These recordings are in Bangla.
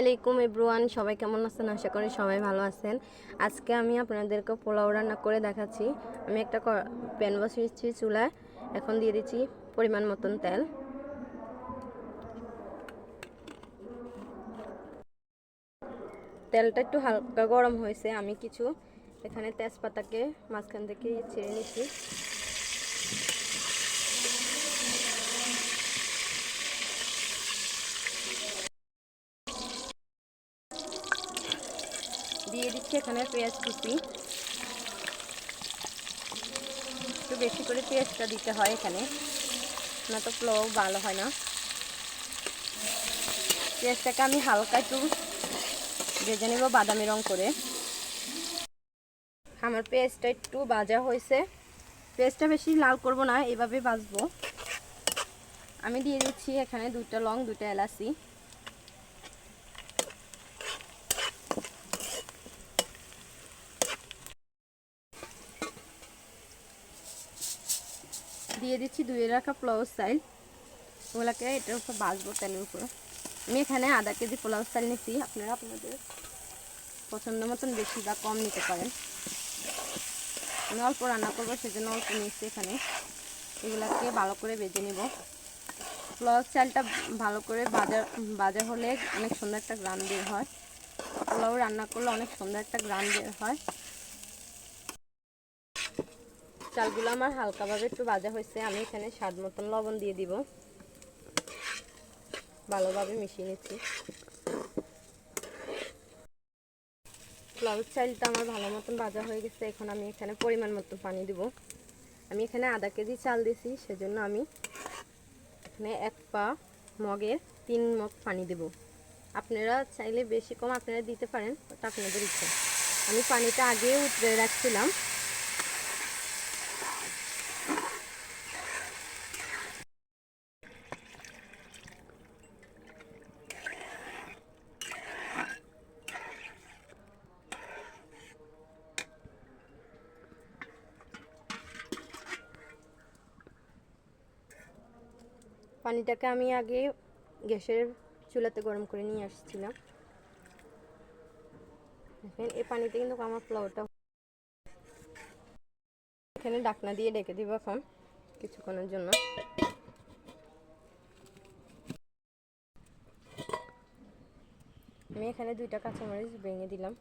আলাইকুম এভরিওয়ান, সবাই কেমন আছেন? আশা করি সবাই ভালো আছেন। আজকে আমি আপনাদেরকে পোলাও রান্না করে দেখাচ্ছি। আমি একটা প্যান বসিয়েছি চুলায়, এখন দিয়ে দিচ্ছি পরিমাণ মতন তেল। তেলটা একটু হালকা গরম হয়েছে, আমি কিছু এখানে তেজপাতাকে মাঝখান থেকে ছেড়ে নিচ্ছি। দিয়ে দিচ্ছি এখানে পেঁয়াজ কুচি। একটু বেশি করে পেঁয়াজটা দিতে হয় এখানে, না তো পোলাও ভালো হয় না। পেঁয়াজটাকে আমি হালকা একটু ভেজে নেব বাদামি রং করে। আমার পেঁয়াজটা একটু ভাজা হয়েছে, পেঁয়াজটা বেশি লাল করব না, এভাবে ভাজবো। আমি দিয়ে দিচ্ছি এখানে 2টা লং, 2টা এলাচি। দিয়ে দিচ্ছি ধুয়ে রাখা পোলাও চাল, ওগুলোকে এটার উপর ভাজবো তেলের উপর। আমি এখানে আধা কেজি পোলাও চাল নিচ্ছি, আপনারা আপনাদের পছন্দ মতন বেশি বা কম নিতে পারেন। আমি অল্প রান্না করবো সেজন্য অল্প নিচ্ছি এখানে। এগুলোকে ভালো করে ভেজে নেব। পোলাও চালটা ভালো করে ভাজা হলে অনেক সুন্দর একটা গ্রান বের হয়। পোলাও রান্না করলে অনেক সুন্দর একটা গ্রান বের হয়। চালগুলো আমার হালকাভাবে একটু ভাজা হয়েছে, আমি এখানে স্বাদ মতন লবণ দিয়ে দিব। ভালোভাবে মিশিয়ে নিচ্ছি। পোলাও চালটা আমার ভালো মতন ভাজা হয়ে গেছে, এখন আমি এখানে পরিমাণ মতো পানি দিব। আমি এখানে আধা কেজি চাল দিয়েছি, সেজন্য আমি এখানে 1 পা মগের 3 মগ পানি দেব। আপনারা চাইলে বেশি কম আপনারা দিতে পারেন, ওটা আপনাদের ইচ্ছা। আমি পানিটা আগে উতরে রাখছিলাম। পানিটাকে আমি আগে গ্যাসের চুলাতে গরম করে নিয়ে আসছিলাম। দেখেন এই পানিতে কিন্তু আমার পোলাওটা, এখানে ঢাকনা দিয়ে ঢেকে দিব এখন কিছুক্ষণের জন্য। আমি এখানে 2টা কাঁচামরিচ ভেঙে দিলাম।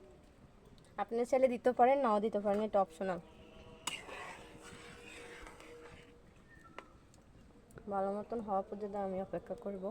আপনি চাইলে দিতে পারেন, নাও দিতে পারেন, এটা অপশনাল। ভালো মতন হওয়া পর্যন্ত আমি অপেক্ষা করব।